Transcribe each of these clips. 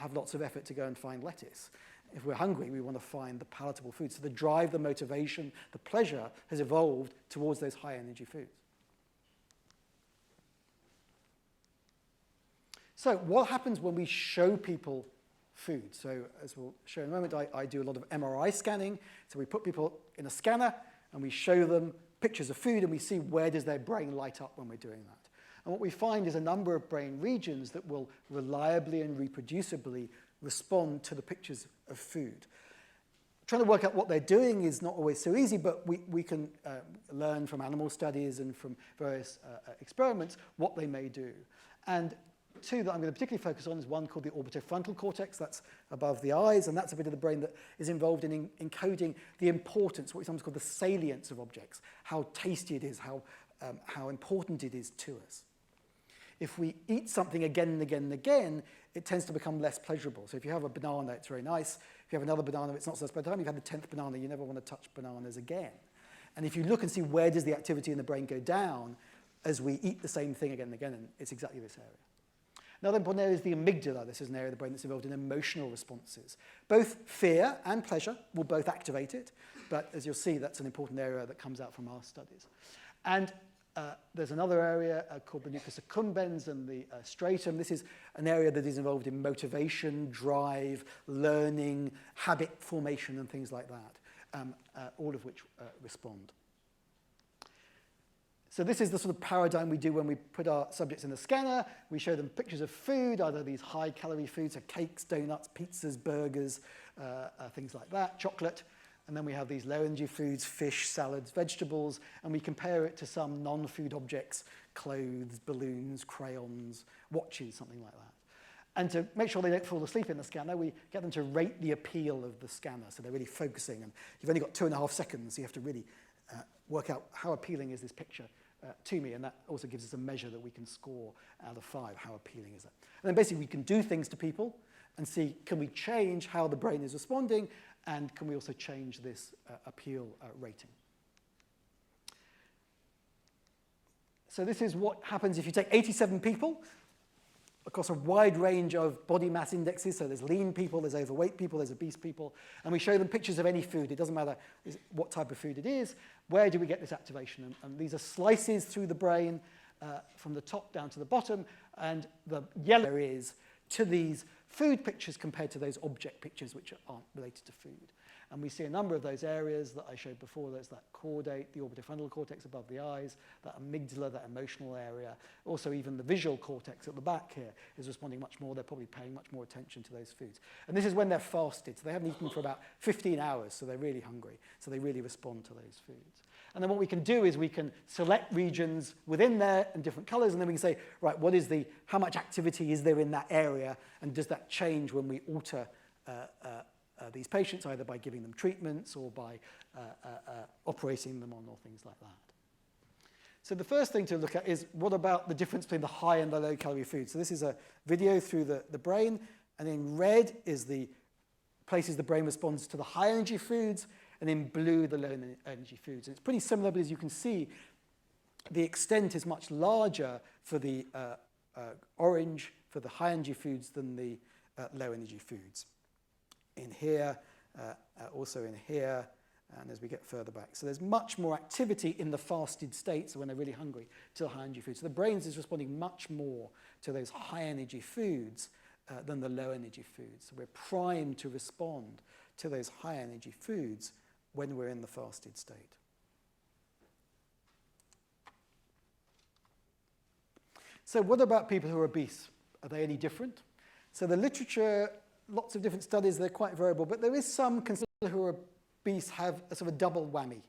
have lots of effort to go and find lettuce. If we're hungry, we want to find the palatable food. So the drive, the motivation, the pleasure has evolved towards those high-energy foods. So what happens when we show people food? So as we'll show in a moment, I do a lot of MRI scanning. So we put people in a scanner, and we show them pictures of food, and we see where does their brain light up when we're doing that. And what we find is a number of brain regions that will reliably and reproducibly respond to the pictures of food. Trying to work out what they're doing is not always so easy, but we can learn from animal studies and from various experiments what they may do. And two that I'm going to particularly focus on is one called the orbitofrontal cortex, that's above the eyes, and that's a bit of the brain that is involved in encoding the importance, what we sometimes call the salience of objects, how tasty it is, how important it is to us. If we eat something again and again and again, it tends to become less pleasurable. So if you have a banana, it's very nice. If you have another banana, it's not so nice. By the time you've had the 10th banana, you never want to touch bananas again. And if you look and see where does the activity in the brain go down as we eat the same thing again and again, and it's exactly this area. Another important area is the amygdala. This is an area of the brain that's involved in emotional responses. Both fear and pleasure will both activate it, but as you'll see, that's an important area that comes out from our studies. And there's another area called the nucleus accumbens and the stratum. This is an area that is involved in motivation, drive, learning, habit formation, and things like that, all of which respond. So this is the sort of paradigm we do when we put our subjects in the scanner. We show them pictures of food, either these high-calorie foods, so cakes, donuts, pizzas, burgers, things like that, chocolate. And then we have these low-energy foods, fish, salads, vegetables, and we compare it to some non-food objects, clothes, balloons, crayons, watches, something like that. And to make sure they don't fall asleep in the scanner, we get them to rate the appeal of the scanner, so they're really focusing. And you've only got 2.5 seconds, so you have to really work out how appealing is this picture to me, and that also gives us a measure that we can score out of 5, how appealing is it. And then basically we can do things to people and see, can we change how the brain is responding, and can we also change this appeal rating. So this is what happens if you take 87 people across a wide range of body mass indexes. So there's lean people, there's overweight people, there's obese people, and we show them pictures of any food. It doesn't matter what type of food it is. Where do we get this activation? And these are slices through the brain from the top down to the bottom, and the yellow is to these food pictures compared to those object pictures which aren't related to food. And we see a number of those areas that I showed before. There's that caudate, the orbitofrontal cortex above the eyes, that amygdala, that emotional area. Also, even the visual cortex at the back here is responding much more. They're probably paying much more attention to those foods. And this is when they're fasted. So they haven't eaten for about 15 hours, so they're really hungry. So they really respond to those foods. And then what we can do is we can select regions within there in different colors, and then we can say, right, how much activity is there in that area, and does that change when we alter these patients, either by giving them treatments or by operating them on or things like that. So the first thing to look at is, what about the difference between the high and the low calorie food? So this is a video through the brain, and in red is the places the brain responds to the high energy foods, and in blue the low energy foods. And it's pretty similar, but as you can see, the extent is much larger for the orange, for the high energy foods, than the low energy foods. In here, also in here, and as we get further back. So there's much more activity in the fasted state, so when they're really hungry, to the high energy foods. So the brain is responding much more to those high energy foods than the low energy foods. So we're primed to respond to those high energy foods when we're in the fasted state. So what about people who are obese? Are they any different? So the literature, lots of different studies, they're quite variable, but there is some considered who are obese have a sort of double whammy.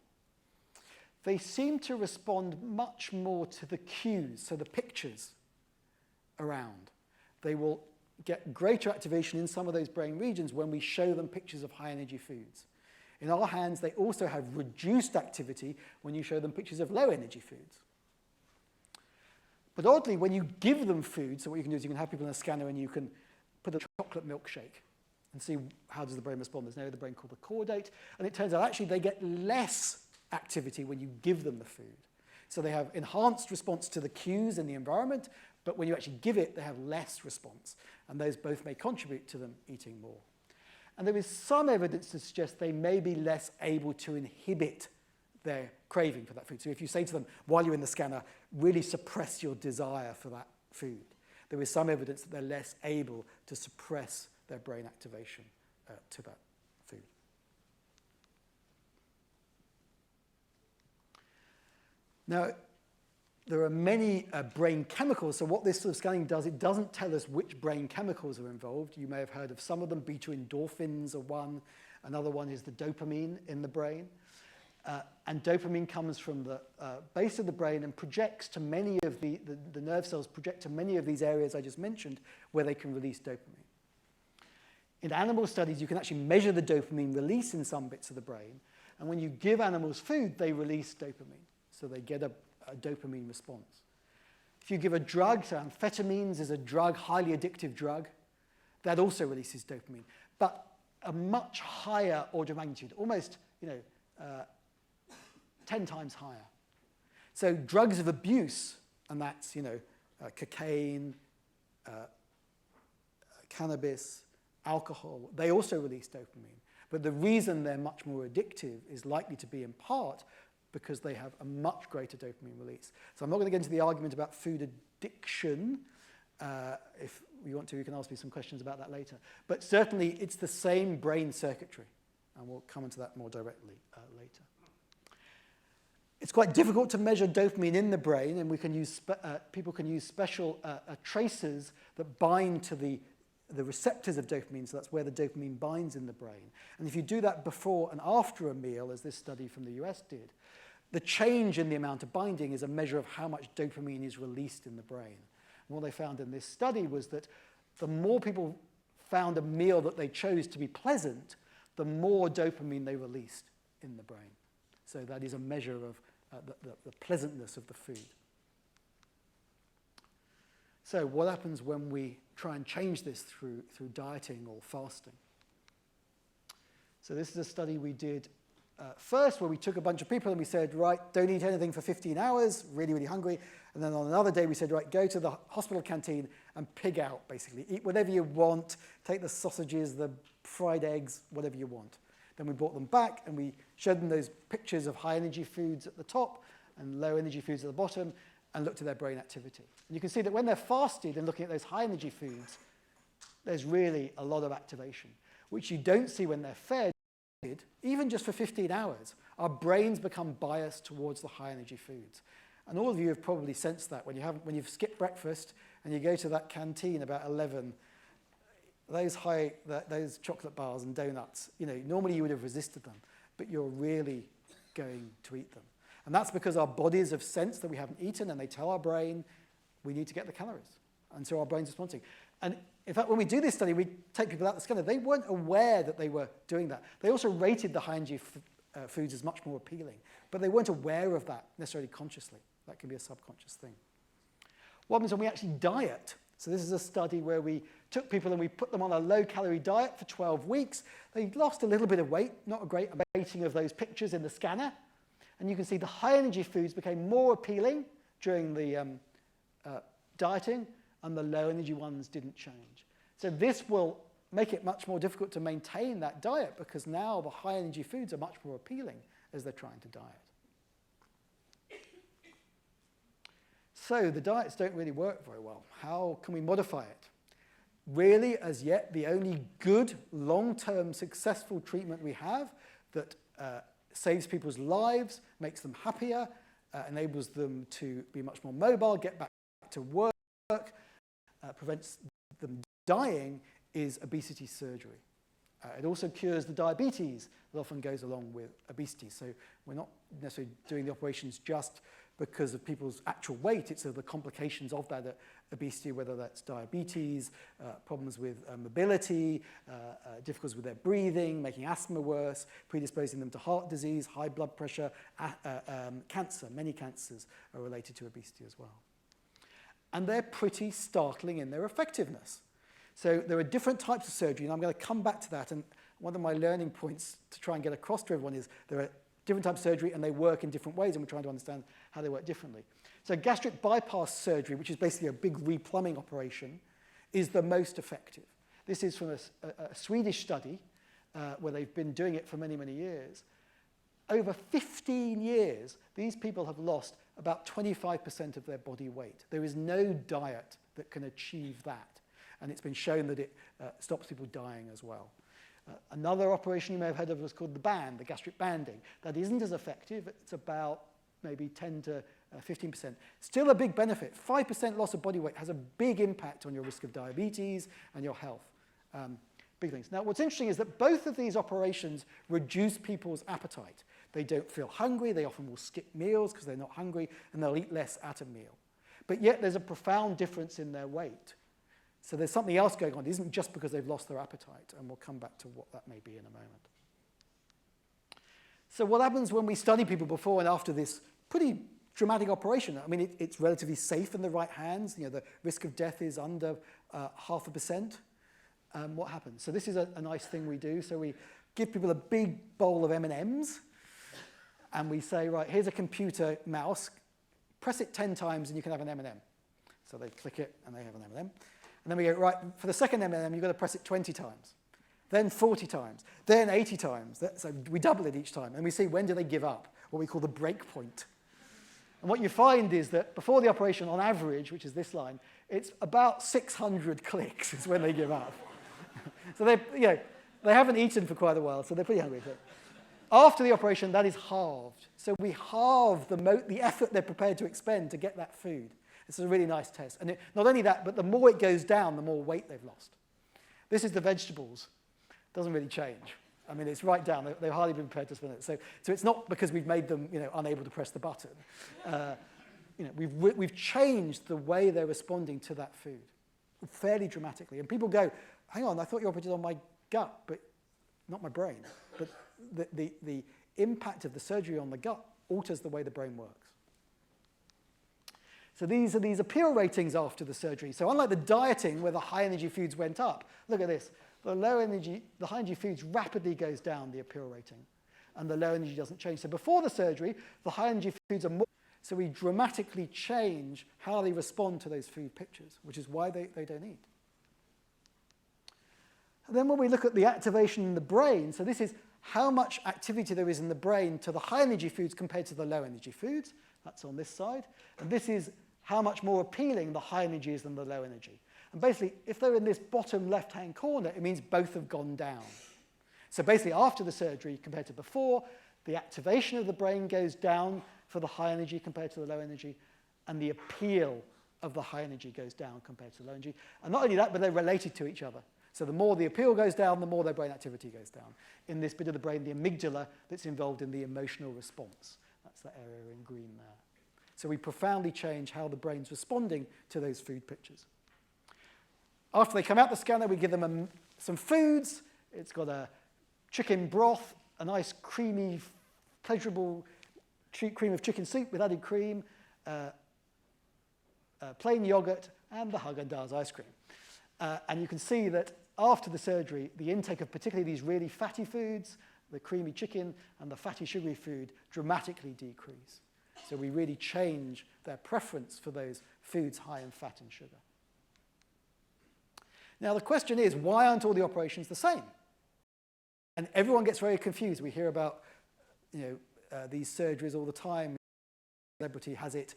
They seem to respond much more to the cues, so the pictures around. They will get greater activation in some of those brain regions when we show them pictures of high energy foods. In our hands, they also have reduced activity when you show them pictures of low energy foods. But oddly, when you give them food, so what you can do is you can have people in a scanner and you can put a chocolate milkshake and see how does the brain respond. There's an area of the brain called the caudate, and it turns out actually they get less activity when you give them the food. So they have enhanced response to the cues in the environment, But when you actually give it, they have less response. And those both may contribute to them eating more. And there is some evidence to suggest they may be less able to inhibit their craving for that food. So if you say to them, while you're in the scanner, really suppress your desire for that food, there is some evidence that they're less able to suppress their brain activation to that food. Now, there are many brain chemicals, so what this sort of scanning does, it doesn't tell us which brain chemicals are involved. You may have heard of some of them. Beta endorphins are one. Another one is the dopamine in the brain. And dopamine comes from the base of the brain and projects to many of the nerve cells, project to many of these areas I just mentioned where they can release dopamine. In animal studies, you can actually measure the dopamine release in some bits of the brain. And when you give animals food, they release dopamine. So they get a dopamine response. If you give a drug, so amphetamines is a drug, highly addictive drug, that also releases dopamine, but a much higher order of magnitude, almost 10 times higher. So drugs of abuse, and that's cocaine, cannabis, alcohol, they also release dopamine. But the reason they're much more addictive is likely to be in part because they have a much greater dopamine release. So I'm not going to get into the argument about food addiction. If you want to, you can ask me some questions about that later. But certainly, it's the same brain circuitry, and we'll come into that more directly later. It's quite difficult to measure dopamine in the brain, and we can use people can use special tracers that bind to the receptors of dopamine, so that's where the dopamine binds in the brain. And if you do that before and after a meal, as this study from the US did, the change in the amount of binding is a measure of how much dopamine is released in the brain. And what they found in this study was that the more people found a meal that they chose to be pleasant, the more dopamine they released in the brain. So that is a measure of the pleasantness of the food. So what happens when we try and change this through dieting or fasting? So this is a study we did first where we took a bunch of people and we said, right, don't eat anything for 15 hours, really, really hungry. And then on another day we said, right, go to the hospital canteen and pig out, basically. Eat whatever you want, take the sausages, the fried eggs, whatever you want. Then we brought them back and we showed them those pictures of high-energy foods at the top and low-energy foods at the bottom and looked at their brain activity. And you can see that when they're fasted and looking at those high-energy foods, there's really a lot of activation, which you don't see when they're fed. Even just for 15 hours, our brains become biased towards the high-energy foods. And all of you have probably sensed that when you've skipped breakfast and you go to that canteen about 11, those chocolate bars and donuts, normally you would have resisted them, but you're really going to eat them. And that's because our bodies have sensed that we haven't eaten, and they tell our brain we need to get the calories. And so our brain's responding. And in fact, when we do this study, we take people out the scanner. They weren't aware that they were doing that. They also rated the high-energy foods as much more appealing, but they weren't aware of that necessarily consciously. That can be a subconscious thing. What happens when we actually diet? So this is a study where we took people and we put them on a low-calorie diet for 12 weeks. They lost a little bit of weight, not a great rating of those pictures in the scanner. And you can see the high-energy foods became more appealing during the dieting, and the low-energy ones didn't change. So this will make it much more difficult to maintain that diet because now the high-energy foods are much more appealing as they're trying to diet. So the diets don't really work very well. How can we modify it? Really, as yet, the only good, long-term, successful treatment we have that saves people's lives, makes them happier, enables them to be much more mobile, get back to work, prevents them dying, is obesity surgery. It also cures the diabetes that often goes along with obesity. So we're not necessarily doing the operations just because of people's actual weight. It's the complications of that obesity, whether that's diabetes, problems with mobility, difficulties with their breathing, making asthma worse, predisposing them to heart disease, high blood pressure, cancer. Many cancers are related to obesity as well. And they're pretty startling in their effectiveness. So there are different types of surgery, and I'm going to come back to that. And one of my learning points to try and get across to everyone is there are different types of surgery, and they work in different ways, and we're trying to understand how they work differently. So gastric bypass surgery, which is basically a big replumbing operation, is the most effective. This is from a Swedish study where they've been doing it for many, many years. Over 15 years, these people have lost about 25% of their body weight. There is no diet that can achieve that. And it's been shown that it stops people dying as well. Another operation you may have heard of was called the band, the gastric banding. That isn't as effective. It's about maybe 10 to 15%. Still a big benefit. 5% loss of body weight has a big impact on your risk of diabetes and your health. Big things. Now, what's interesting is that both of these operations reduce people's appetite. They don't feel hungry. They often will skip meals because they're not hungry, and they'll eat less at a meal. But yet there's a profound difference in their weight. So there's something else going on. It isn't just because they've lost their appetite, and we'll come back to what that may be in a moment. So what happens when we study people before and after this pretty dramatic operation? I mean, it's relatively safe in the right hands. You know, the risk of death is under 0.5%. What happens? So this is a nice thing we do. So we give people a big bowl of M&Ms, and we say, right, here's a computer mouse. Press it 10 times, and you can have an M&M. So they click it, and they have an M&M. And then we go, right, for the second M&M, you've got to press it 20 times, then 40 times, then 80 times. So we double it each time, and we see when do they give up, what we call the break point. And what you find is that before the operation, on average, which is this line, it's about 600 clicks is when they give up. So they haven't eaten for quite a while, so they're pretty hungry. But after the operation, that is halved. So we halve the effort they're prepared to expend to get that food. It's a really nice test. And not only that, but the more it goes down, the more weight they've lost. This is the vegetables. Doesn't really change. I mean, it's right down. They've hardly been prepared to spend it. So it's not because we've made them, unable to press the button. We've changed the way they're responding to that food fairly dramatically. And people go, hang on, I thought you operated on my gut, but not my brain. But the impact of the surgery on the gut alters the way the brain works. So these are these appeal ratings after the surgery. So unlike the dieting where the high energy foods went up, look at this. The high energy foods rapidly goes down, the appeal rating, and the low energy doesn't change. So before the surgery, the high energy foods are more, so we dramatically change how they respond to those food pictures, which is why they don't eat. And then when we look at the activation in the brain, so this is how much activity there is in the brain to the high energy foods compared to the low energy foods. That's on this side. And this is how much more appealing the high energy is than the low energy. And basically, if they're in this bottom left-hand corner, it means both have gone down. So basically, after the surgery compared to before, the activation of the brain goes down for the high energy compared to the low energy, and the appeal of the high energy goes down compared to the low energy. And not only that, but they're related to each other. So the more the appeal goes down, the more their brain activity goes down. In this bit of the brain, the amygdala that's involved in the emotional response. That's that area in green there. So we profoundly change how the brain's responding to those food pictures. After they come out the scanner, we give them some foods. It's got a chicken broth, a nice creamy, pleasurable cream of chicken soup with added cream, plain yogurt, and the Haagen-Dazs ice cream. And you can see that after the surgery, the intake of particularly these really fatty foods, the creamy chicken and the fatty sugary food, dramatically decrease. So we really change their preference for those foods high in fat and sugar. Now the question is, why aren't all the operations the same? And everyone gets very confused. We hear about these surgeries all the time. Celebrity has it,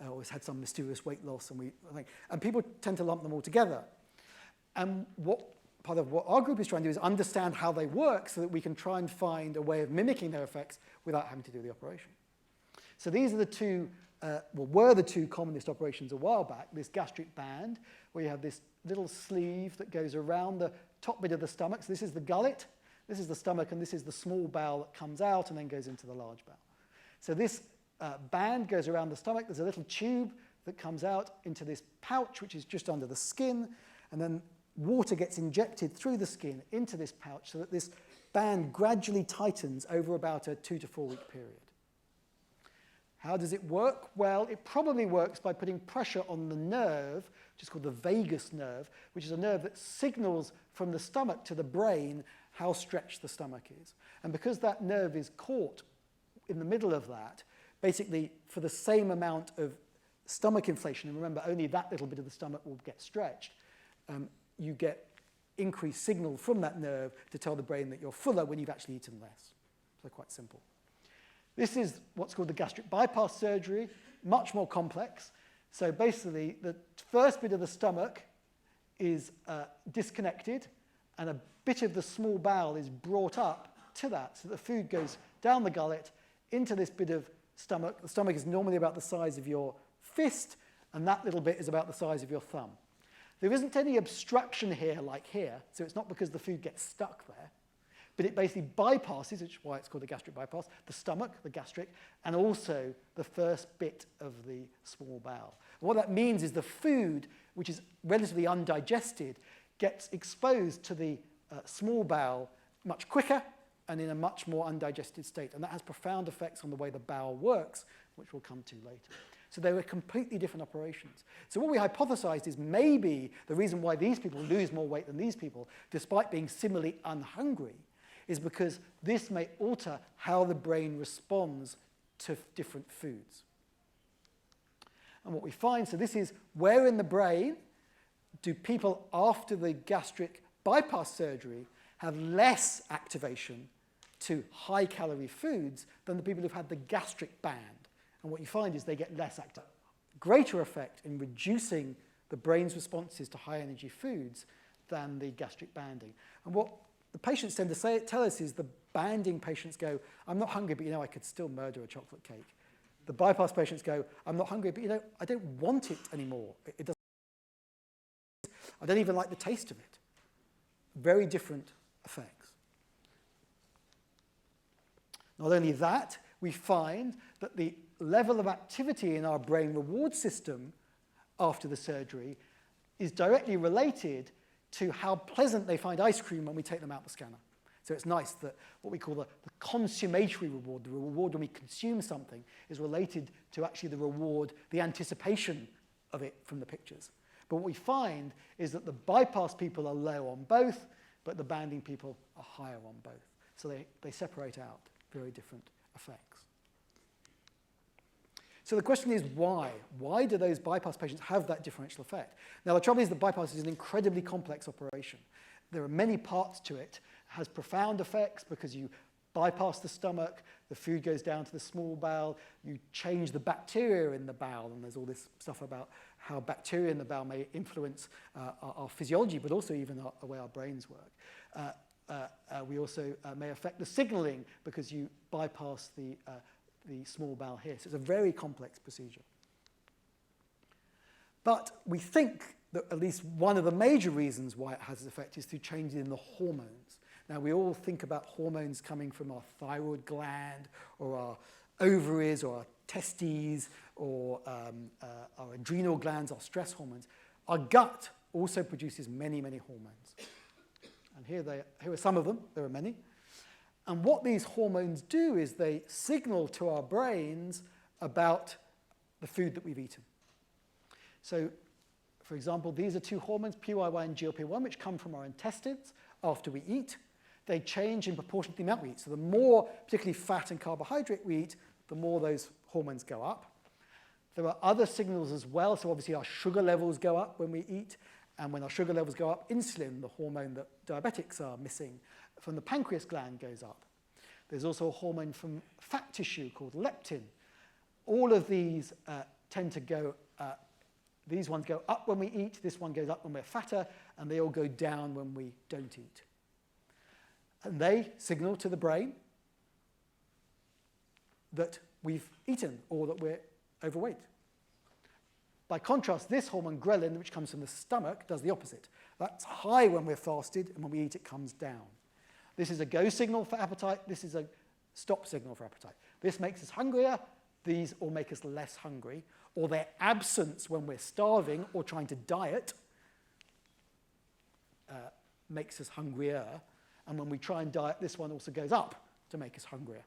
or has had some mysterious weight loss, and people tend to lump them all together. And part of what our group is trying to do is understand how they work so that we can try and find a way of mimicking their effects without having to do the operation. So these are were the two commonest operations a while back, this gastric band, where you have this little sleeve that goes around the top bit of the stomach. So this is the gullet, this is the stomach, and this is the small bowel that comes out and then goes into the large bowel. So this band goes around the stomach. There's a little tube that comes out into this pouch, which is just under the skin, and then water gets injected through the skin into this pouch so that this band gradually tightens over about a 2 to 4 week period. How does it work? Well, it probably works by putting pressure on the nerve, which is called the vagus nerve, which is a nerve that signals from the stomach to the brain how stretched the stomach is. And because that nerve is caught in the middle of that, basically for the same amount of stomach inflation, and remember only that little bit of the stomach will get stretched, you get increased signal from that nerve to tell the brain that you're fuller when you've actually eaten less. So quite simple. This is what's called the gastric bypass surgery, much more complex. So basically, the first bit of the stomach is disconnected, and a bit of the small bowel is brought up to that, so the food goes down the gullet into this bit of stomach. The stomach is normally about the size of your fist, and that little bit is about the size of your thumb. There isn't any obstruction here like here, so it's not because the food gets stuck there, but it basically bypasses, which is why it's called the gastric bypass, the stomach, the gastric, and also the first bit of the small bowel. And what that means is the food, which is relatively undigested, gets exposed to the small bowel much quicker and in a much more undigested state. And that has profound effects on the way the bowel works, which we'll come to later. So they were completely different operations. So what we hypothesized is maybe the reason why these people lose more weight than these people, despite being similarly unhungry, is because this may alter how the brain responds to different foods. And what we find, so this is where in the brain do people after the gastric bypass surgery have less activation to high-calorie foods than the people who've had the gastric band. And what you find is they get less active. Greater effect in reducing the brain's responses to high-energy foods than the gastric banding. And what the patients tend to tell us is the banding patients go, I'm not hungry, but I could still murder a chocolate cake. The bypass patients go, I'm not hungry, but I don't want it anymore. It doesn't. I don't even like the taste of it. Very different effects. Not only that, we find that the level of activity in our brain reward system after the surgery is directly related to how pleasant they find ice cream when we take them out the scanner. So it's nice that what we call the consummatory reward, the reward when we consume something, is related to actually the reward, the anticipation of it from the pictures. But what we find is that the bypass people are low on both, but the banding people are higher on both. So they separate out very different effects. So the question is why? Why do those bypass patients have that differential effect? Now the trouble is that bypass is an incredibly complex operation. There are many parts to it. It has profound effects because you bypass the stomach, the food goes down to the small bowel, you change the bacteria in the bowel, and there's all this stuff about how bacteria in the bowel may influence our physiology, but also even the way our brains work. We also may affect the signaling because you bypass the small bowel here. So it's a very complex procedure. But we think that at least one of the major reasons why it has this effect is through changes in the hormones. Now, we all think about hormones coming from our thyroid gland or our ovaries or our testes or our adrenal glands, our stress hormones. Our gut also produces many, many hormones. And here are some of them. There are many. And what these hormones do is they signal to our brains about the food that we've eaten. So, for example, these are two hormones, PYY and GLP-1, which come from our intestines after we eat. They change in proportion to the amount we eat. So the more, particularly fat and carbohydrate we eat, the more those hormones go up. There are other signals as well. So obviously our sugar levels go up when we eat. And when our sugar levels go up, insulin, the hormone that diabetics are missing, from the pancreas gland goes up. There's also a hormone from fat tissue called leptin. All of these tend to go, these ones go up when we eat, this one goes up when we're fatter, and they all go down when we don't eat. And they signal to the brain that we've eaten or that we're overweight. By contrast, this hormone, ghrelin, which comes from the stomach, does the opposite. That's high when we're fasted, and when we eat, it comes down. This is a go signal for appetite. This is a stop signal for appetite. This makes us hungrier. These all make us less hungry. Or their absence when we're starving or trying to diet makes us hungrier. And when we try and diet, this one also goes up to make us hungrier.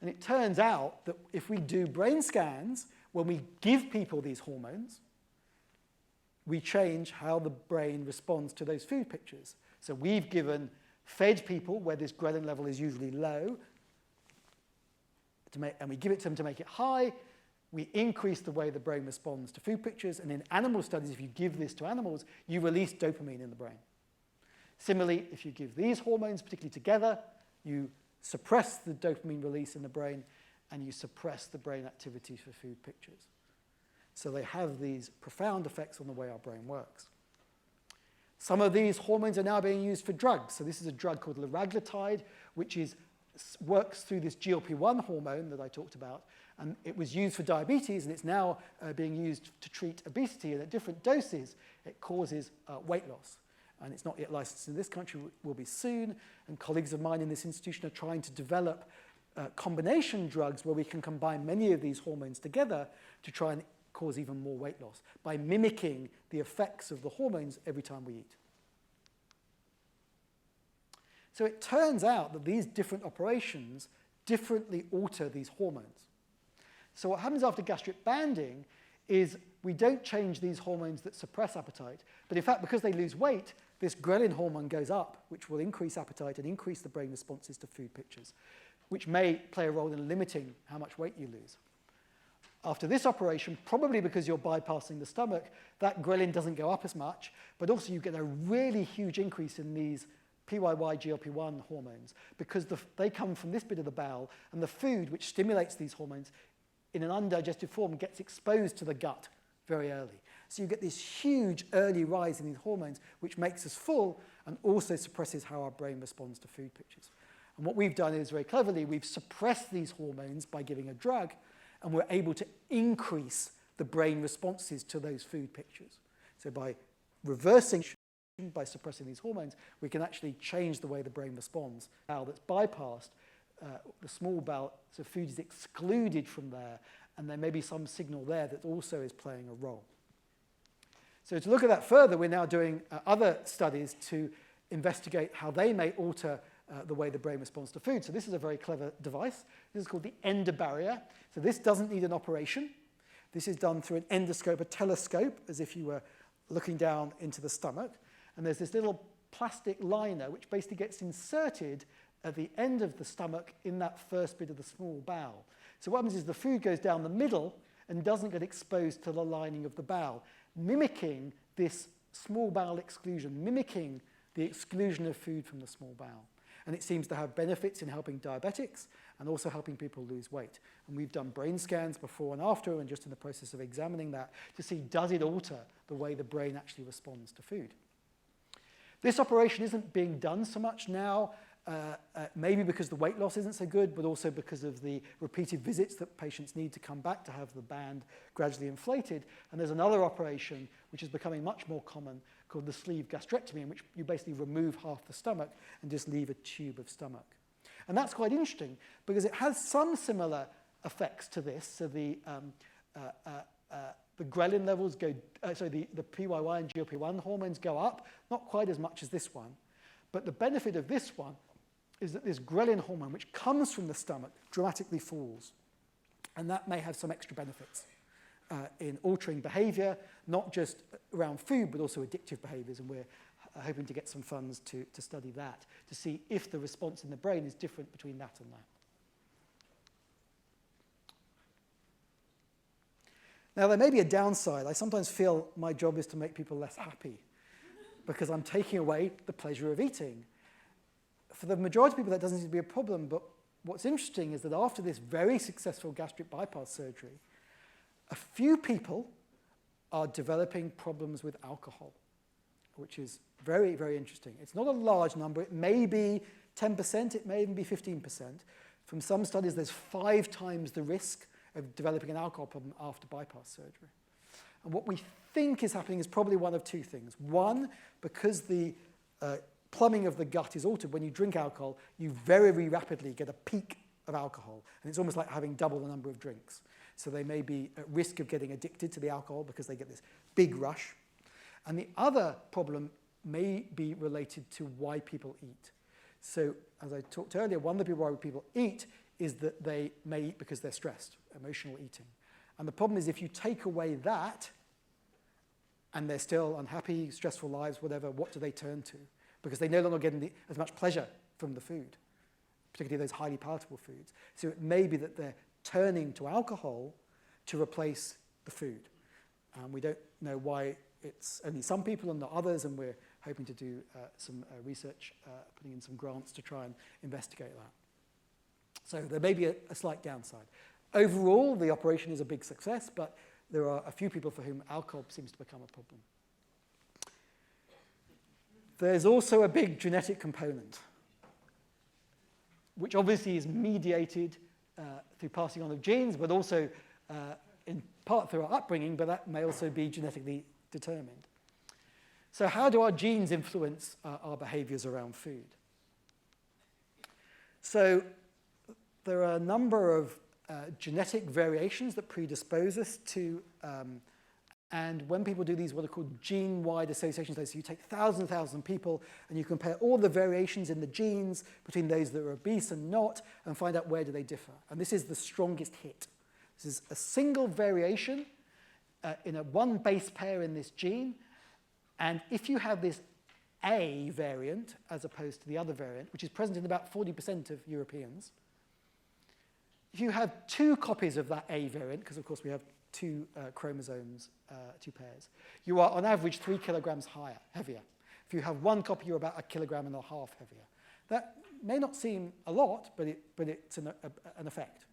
And it turns out that if we do brain scans, when we give people these hormones, we change how the brain responds to those food pictures. So we've fed people where this ghrelin level is usually low, and we give it to them to make it high, we increase the way the brain responds to food pictures. And in animal studies, if you give this to animals, you release dopamine in the brain. Similarly, if you give these hormones, particularly together, you suppress the dopamine release in the brain, and you suppress the brain activity for food pictures. So they have these profound effects on the way our brain works. Some of these hormones are now being used for drugs. So this is a drug called liraglutide, which works through this GLP-1 hormone that I talked about. And it was used for diabetes, and it's now being used to treat obesity. And at different doses, it causes weight loss. And it's not yet licensed in this country, will be soon. And colleagues of mine in this institution are trying to develop combination drugs where we can combine many of these hormones together to try and cause even more weight loss by mimicking the effects of the hormones every time we eat. So it turns out that these different operations differently alter these hormones. So what happens after gastric banding is we don't change these hormones that suppress appetite, but in fact, because they lose weight, this ghrelin hormone goes up, which will increase appetite and increase the brain responses to food pictures, which may play a role in limiting how much weight you lose. After this operation, probably because you're bypassing the stomach, that ghrelin doesn't go up as much, but also you get a really huge increase in these PYY GLP-1 hormones because they come from this bit of the bowel, and the food which stimulates these hormones in an undigested form gets exposed to the gut very early. So you get this huge early rise in these hormones, which makes us full and also suppresses how our brain responds to food pictures. And what we've done is, very cleverly, we've suppressed these hormones by giving a drug, and we're able to increase the brain responses to those food pictures. So by reversing, by suppressing these hormones, we can actually change the way the brain responds. Bowel that's bypassed, the small bowel, so food is excluded from there, and there may be some signal there that also is playing a role. So to look at that further, we're now doing other studies to investigate how they may alter the way the brain responds to food. So this is a very clever device. This is called the endobarrier. So this doesn't need an operation. This is done through an endoscope, a telescope, as if you were looking down into the stomach. And there's this little plastic liner which basically gets inserted at the end of the stomach in that first bit of the small bowel. So what happens is the food goes down the middle and doesn't get exposed to the lining of the bowel, mimicking this small bowel exclusion, mimicking the exclusion of food from the small bowel. And it seems to have benefits in helping diabetics and also helping people lose weight. And we've done brain scans before and after, and just in the process of examining that to see, does it alter the way the brain actually responds to food? This operation isn't being done so much now, maybe because the weight loss isn't so good, but also because of the repeated visits that patients need to come back to have the band gradually inflated. And there's another operation which is becoming much more common called the sleeve gastrectomy, in which you basically remove half the stomach and just leave a tube of stomach. And that's quite interesting because it has some similar effects to this. So the ghrelin levels go, the PYY and GLP-1 hormones go up, not quite as much as this one. But the benefit of this one is that this ghrelin hormone, which comes from the stomach, dramatically falls. And that may have some extra benefits in altering behavior, not just around food, but also addictive behaviors. And we're hoping to get some funds to study that, to see if the response in the brain is different between that and that. Now, there may be a downside. I sometimes feel my job is to make people less happy because I'm taking away the pleasure of eating. For the majority of people, that doesn't seem to be a problem, but what's interesting is that after this very successful gastric bypass surgery, a few people are developing problems with alcohol, which is very, very interesting. It's not a large number. It may be 10%. It may even be 15%. From some studies, there's 5 times the risk of developing an alcohol problem after bypass surgery. And what we think is happening is probably one of 2 things. One, because the plumbing of the gut is altered, when you drink alcohol, you very, very rapidly get a peak of alcohol. And it's almost like having double the number of drinks. So they may be at risk of getting addicted to the alcohol because they get this big rush. And the other problem may be related to why people eat. So as I talked earlier, one of the people why people eat is that they may eat because they're stressed, emotional eating. And the problem is if you take away that and they're still unhappy, stressful lives, whatever, what do they turn to? Because they no longer get as much pleasure from the food. particularly those highly palatable foods. So it may be that they're turning to alcohol to replace the food. We don't know why it's only some people and not others, and we're hoping to do some research, putting in some grants to try and investigate that. So there may be a slight downside. Overall, the operation is a big success, but there are a few people for whom alcohol seems to become a problem. There's also a big genetic component, which obviously is mediated through passing on of genes, but also in part through our upbringing, but that may also be genetically determined. So how do our genes influence our behaviors around food? So there are a number of genetic variations that predispose us to, and when people do these what are called gene-wide association studies, so you take thousands and thousands of people and you compare all the variations in the genes between those that are obese and not, and find out where do they differ. And this is the strongest hit. This is a single variation in a one base pair in this gene, and if you have this A variant as opposed to the other variant, which is present in about 40% of Europeans, if you have two copies of that A variant, because of course we have two chromosomes, two pairs, you are on average 3 kilograms heavier. If you have one copy, you're about 1.5 kilograms heavier. That may not seem a lot, but it's an effect.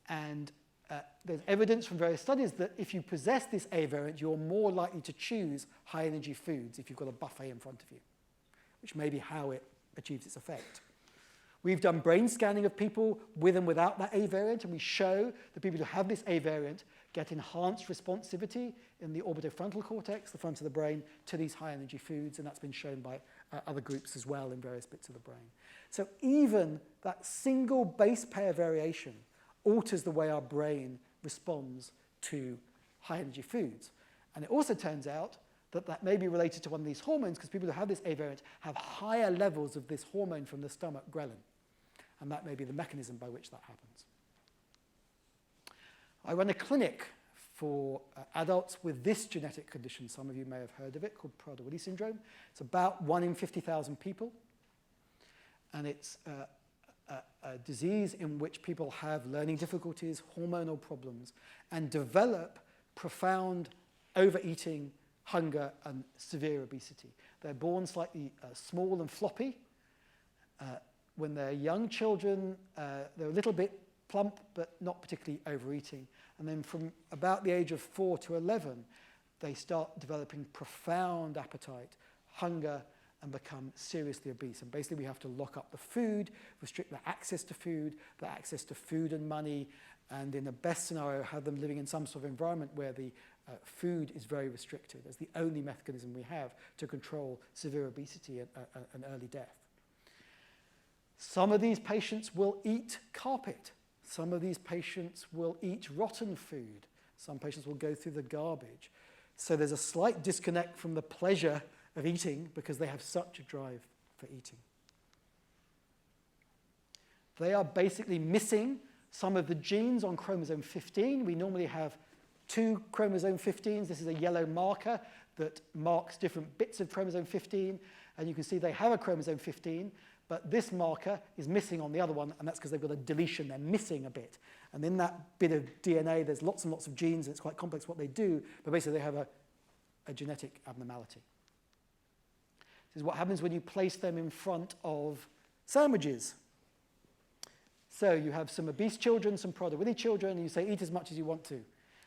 And there's evidence from various studies that if you possess this A variant, you're more likely to choose high energy foods if you've got a buffet in front of you, which may be how it achieves its effect. We've done brain scanning of people with and without that A variant, and we show that people who have this A variant get enhanced responsivity in the orbitofrontal cortex, the front of the brain, to these high-energy foods, and that's been shown by other groups as well in various bits of the brain. So even that single base pair variation alters the way our brain responds to high-energy foods. And it also turns out that that may be related to one of these hormones, because people who have this A variant have higher levels of this hormone from the stomach, ghrelin. And that may be the mechanism by which that happens. I run a clinic for adults with this genetic condition. Some of you may have heard of it, called Prader-Willi syndrome. It's about 1 in 50,000 people. And it's a disease in which people have learning difficulties, hormonal problems, and develop profound overeating, hunger, and severe obesity. They're born slightly small and floppy. When they're young children, they're a little bit plump, but not particularly overeating. And then from about the age of 4 to 11, they start developing profound appetite, hunger, and become seriously obese. And basically we have to lock up the food, restrict their access to food and money, and in the best scenario, have them living in some sort of environment where the food is very restricted as the only mechanism we have to control severe obesity and early death. Some of these patients will eat carpet. Some of these patients will eat rotten food. Some patients will go through the garbage. So there's a slight disconnect from the pleasure of eating because they have such a drive for eating. They are basically missing some of the genes on chromosome 15. We normally have 2 chromosome 15s. This is a yellow marker that marks different bits of chromosome 15. And you can see they have a chromosome 15, but this marker is missing on the other one, and that's because they've got a deletion. They're missing a bit. And in that bit of DNA, there's lots and lots of genes, and it's quite complex what they do, but basically they have a genetic abnormality. This is what happens when you place them in front of sandwiches. So you have some obese children, some Prader-Willi children, and you say, eat as much as you want to.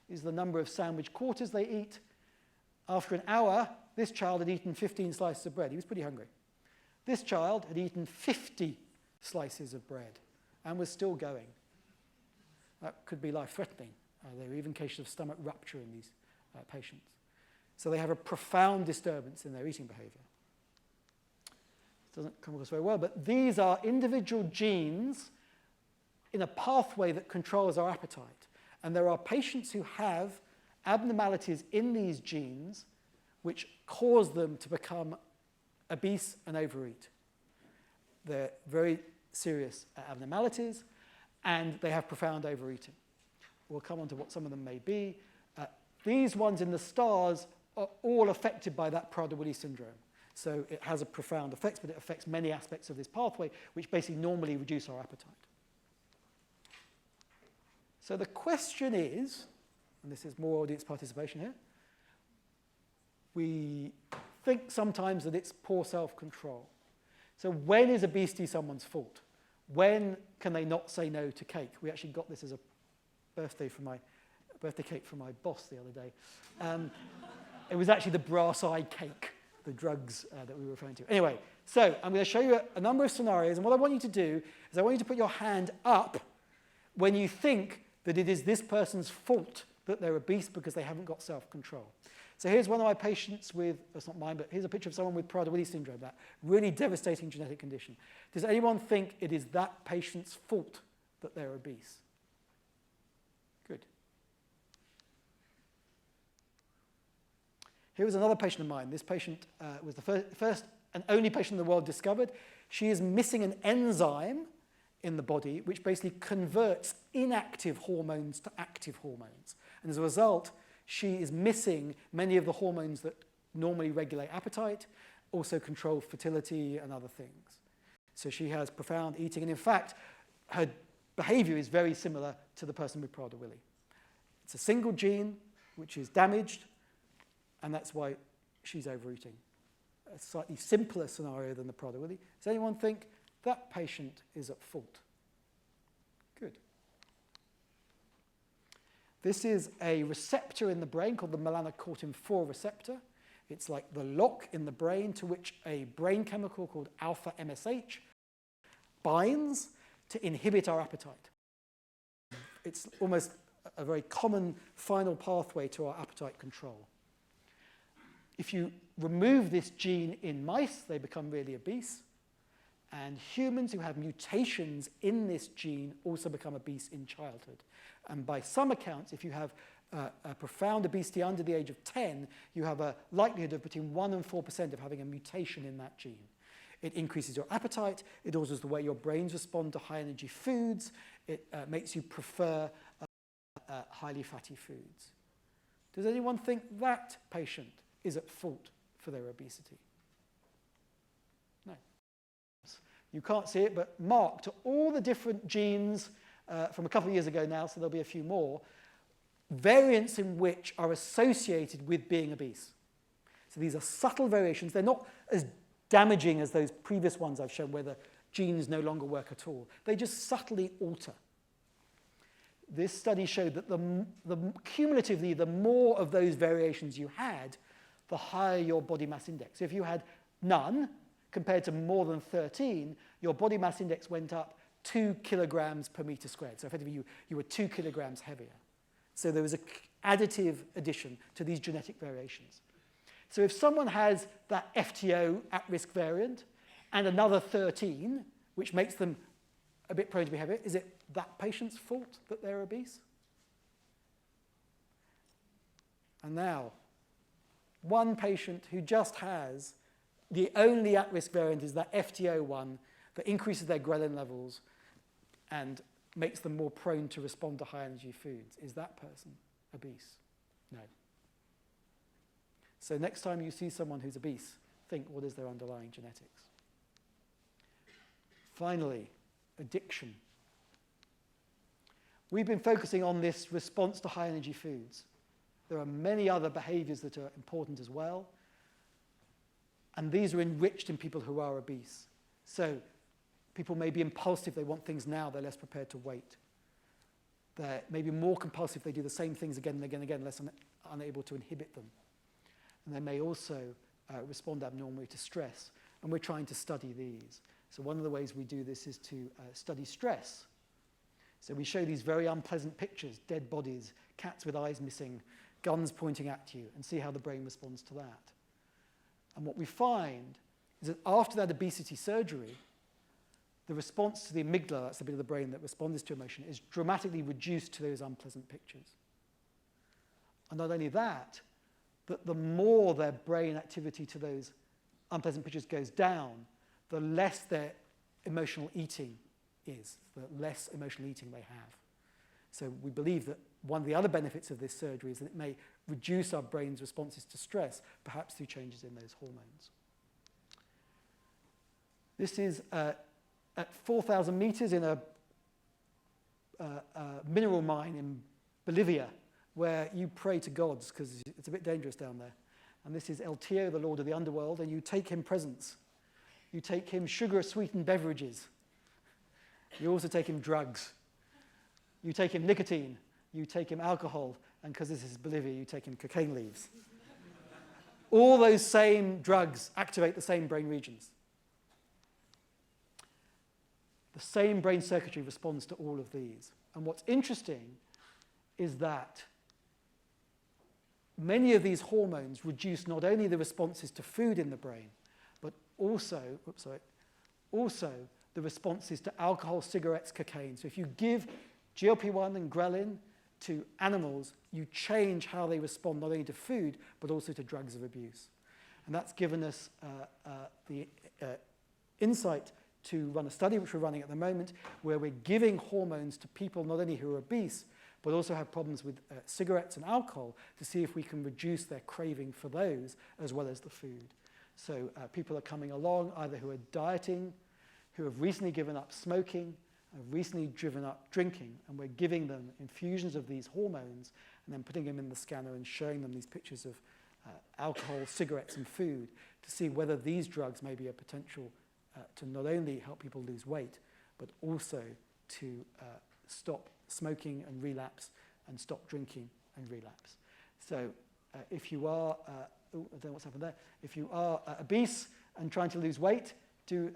These are the number of sandwich quarters they eat. After an hour, this child had eaten 15 slices of bread. He was pretty hungry. This child had eaten 50 slices of bread and was still going. That could be life-threatening. There are even cases of stomach rupture in these patients. So they have a profound disturbance in their eating behavior. It doesn't come across very well, but these are individual genes in a pathway that controls our appetite. And there are patients who have abnormalities in these genes which cause them to become obese and overeat. They're very serious abnormalities, and they have profound overeating. We'll come on to what some of them may be. These ones in the stars are all affected by that Prader-Willi syndrome. So it has a profound effect, but it affects many aspects of this pathway, which basically normally reduce our appetite. So the question is, and this is more audience participation here, we think sometimes that it's poor self-control. So when is obesity someone's fault? When can they not say no to cake? We actually got this as a birthday cake from my boss the other day. It was actually the brass eye cake, the drugs that we were referring to. Anyway, so I'm going to show you a number of scenarios, and what I want you to do is I want you to put your hand up when you think that it is this person's fault that they're obese because they haven't got self-control. So here's one of my patients with, that's not mine, but here's a picture of someone with Prader-Willi syndrome, that really devastating genetic condition. Does anyone think it is that patient's fault that they're obese? Good. Here was another patient of mine. This patient was the first and only patient in the world discovered. She is missing an enzyme in the body which basically converts inactive hormones to active hormones. And as a result, she is missing many of the hormones that normally regulate appetite, also control fertility and other things. So she has profound eating, and in fact, her behavior is very similar to the person with Prader-Willi. It's a single gene which is damaged, and that's why she's overeating. A slightly simpler scenario than the Prader-Willi. Does anyone think that patient is at fault? Good. This is a receptor in the brain called the melanocortin-4 receptor. It's like the lock in the brain to which a brain chemical called alpha MSH binds to inhibit our appetite. It's almost a very common final pathway to our appetite control. If you remove this gene in mice, they become really obese. And humans who have mutations in this gene also become obese in childhood. And by some accounts, if you have a profound obesity under the age of 10, you have a likelihood of between 1% and 4% of having a mutation in that gene. It increases your appetite. It alters the way your brains respond to high-energy foods. It makes you prefer highly fatty foods. Does anyone think that patient is at fault for their obesity? No. You can't see it, but marked are all the different genes from a couple of years ago now, so there'll be a few more, variants in which are associated with being obese. So these are subtle variations. They're not as damaging as those previous ones I've shown where the genes no longer work at all. They just subtly alter. This study showed that cumulatively, the more of those variations you had, the higher your body mass index. So if you had none, compared to more than 13, your body mass index went up 2 kilograms per meter squared. So effectively, you were 2 kilograms heavier. So there was an additive addition to these genetic variations. So if someone has that FTO at-risk variant and another 13, which makes them a bit prone to be heavier, is it that patient's fault that they're obese? And now, one patient who just has the only at-risk variant is that FTO one that increases their ghrelin levels and makes them more prone to respond to high-energy foods. Is that person obese? No. So next time you see someone who's obese, think, what is their underlying genetics? Finally, addiction. We've been focusing on this response to high-energy foods. There are many other behaviors that are important as well. And these are enriched in people who are obese. So people may be impulsive. They want things now. They're less prepared to wait. They're maybe more compulsive. They do the same things again and again and again, less unable to inhibit them. And they may also respond abnormally to stress. And we're trying to study these. So one of the ways we do this is to study stress. So we show these very unpleasant pictures, dead bodies, cats with eyes missing, guns pointing at you, and see how the brain responds to that. And what we find is that after that obesity surgery, the response to the amygdala, that's the bit of the brain that responds to emotion, is dramatically reduced to those unpleasant pictures. And not only that, but the more their brain activity to those unpleasant pictures goes down, the less their emotional eating is, the less emotional eating they have. So we believe that one of the other benefits of this surgery is that it may reduce our brain's responses to stress, perhaps through changes in those hormones. This is at 4,000 meters in a mineral mine in Bolivia, where you pray to gods because it's a bit dangerous down there. And this is El Tío, the lord of the underworld, and you take him presents. You take him sugar-sweetened beverages. You also take him drugs. You take him nicotine. You take him alcohol. And because this is Bolivia, you take him cocaine leaves. All those same drugs activate the same brain regions. The same brain circuitry responds to all of these. And what's interesting is that many of these hormones reduce not only the responses to food in the brain, but also the responses to alcohol, cigarettes, cocaine. So if you give GLP-1 and ghrelin to animals, you change how they respond not only to food, but also to drugs of abuse. And that's given us the insight to run a study, which we're running at the moment, where we're giving hormones to people not only who are obese, but also have problems with cigarettes and alcohol, to see if we can reduce their craving for those as well as the food. So people are coming along either who are dieting, who have recently given up smoking, have recently given up drinking, and we're giving them infusions of these hormones and then putting them in the scanner and showing them these pictures of alcohol, cigarettes, and food to see whether these drugs may be a potential to not only help people lose weight, but also to stop smoking and relapse and stop drinking and relapse. So if you are, I don't know what's happened there, if you are obese and trying to lose weight, do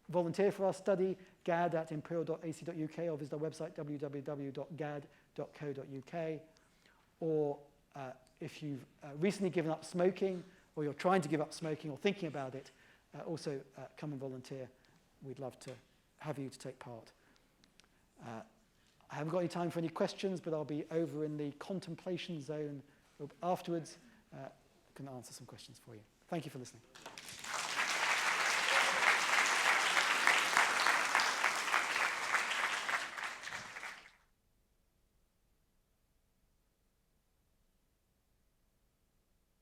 volunteer for our study, gad@imperial.ac.uk, or visit our website, www.gad.co.uk. Or if you've recently given up smoking, or you're trying to give up smoking or thinking about it, also come and volunteer. We'd love to have you to take part. I haven't got any time for any questions, but I'll be over in the contemplation zone afterwards. I can answer some questions for you. Thank you for listening.